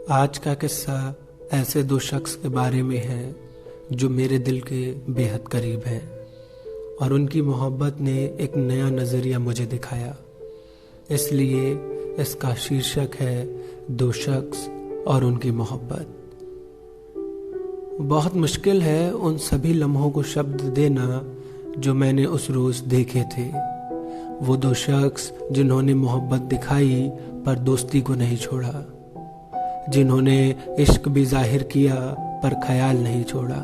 आज का किस्सा ऐसे दो शख्स के बारे में है जो मेरे दिल के बेहद करीब हैं और उनकी मोहब्बत ने एक नया नज़रिया मुझे दिखाया। इसलिए इसका शीर्षक है दो शख्स और उनकी मोहब्बत। बहुत मुश्किल है उन सभी लम्हों को शब्द देना जो मैंने उस रोज़ देखे थे। वो दो शख्स जिन्होंने मोहब्बत दिखाई पर दोस्ती को नहीं छोड़ा, जिन्होंने इश्क भी जाहिर किया पर ख्याल नहीं छोड़ा।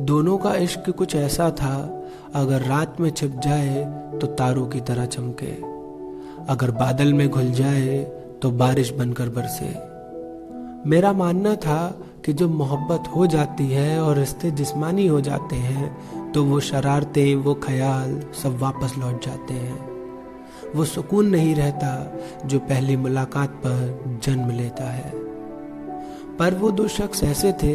दोनों का इश्क कुछ ऐसा था, अगर रात में छिप जाए तो तारों की तरह चमके, अगर बादल में घुल जाए तो बारिश बनकर बरसे। मेरा मानना था कि जब मोहब्बत हो जाती है और रिश्ते जिस्मानी हो जाते हैं तो वो शरारतें, वो ख्याल सब वापस लौट जाते हैं। वो सुकून नहीं रहता जो पहली मुलाकात पर जन्म लेता है। पर वो दो शख्स ऐसे थे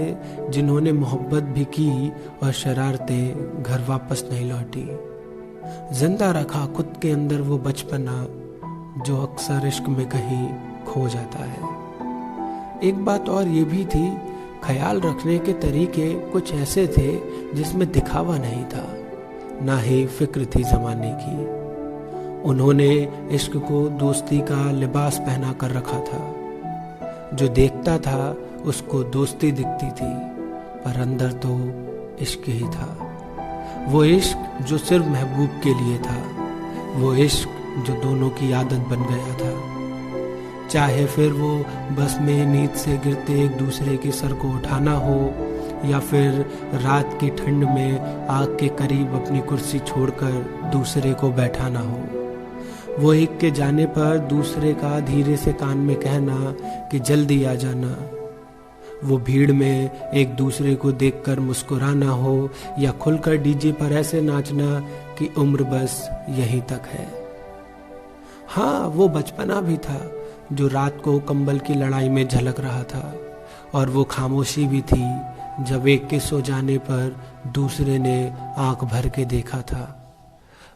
जिन्होंने मोहब्बत भी की और शरारतें घर वापस नहीं लौटी। जिंदा रखा खुद के अंदर वो बचपना जो अक्सर इश्क में कहीं खो जाता है। एक बात और ये भी थी, ख्याल रखने के तरीके कुछ ऐसे थे जिसमें दिखावा नहीं था, ना ही फिक्र थी जमाने की। उन्होंने इश्क को दोस्ती का लिबास पहना कर रखा था। जो देखता था उसको दोस्ती दिखती थी, पर अंदर तो इश्क ही था। वो इश्क जो सिर्फ महबूब के लिए था, वो इश्क जो दोनों की आदत बन गया था। चाहे फिर वो बस में नींद से गिरते एक दूसरे के सर को उठाना हो, या फिर रात की ठंड में आग के करीब अपनी कुर्सी छोड़कर दूसरे को बैठाना हो। वो एक के जाने पर दूसरे का धीरे से कान में कहना कि जल्दी आ जाना। वो भीड़ में एक दूसरे को देखकर मुस्कुराना हो, या खुलकर डीजे पर ऐसे नाचना कि उम्र बस यहीं तक है। हाँ, वो बचपना भी था जो रात को कंबल की लड़ाई में झलक रहा था, और वो खामोशी भी थी जब एक के सो जाने पर दूसरे ने आंख भर के देखा था।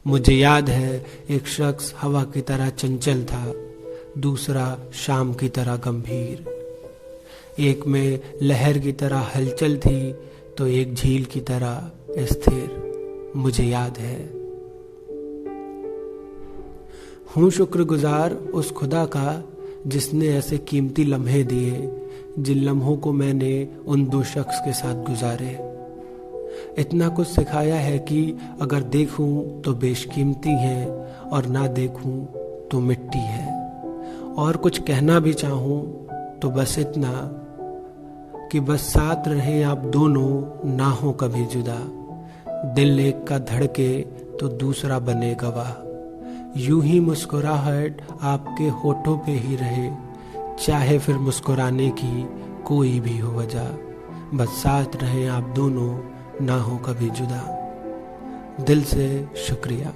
मुझे याद है एक शख्स हवा की तरह चंचल था, दूसरा शाम की तरह गंभीर। एक में लहर की तरह हलचल थी तो एक झील की तरह स्थिर। मुझे याद है। हूँ शुक्रगुजार उस खुदा का जिसने ऐसे कीमती लम्हे दिए, जिन लम्हों को मैंने उन दो शख्स के साथ गुजारे। इतना कुछ सिखाया है कि अगर देखूं तो बेशकीमती है और ना देखूं तो मिट्टी है। और कुछ कहना भी चाहूं तो बस इतना कि बस साथ रहे आप दोनों, ना हो कभी जुदा। दिल एक का धड़के तो दूसरा बने गवाह। यूं ही मुस्कुराहट आपके होठों पे ही रहे, चाहे फिर मुस्कुराने की कोई भी हो वजह। बस साथ रहे आप दोनों, ना हो कभी जुदा। दिल से शुक्रिया।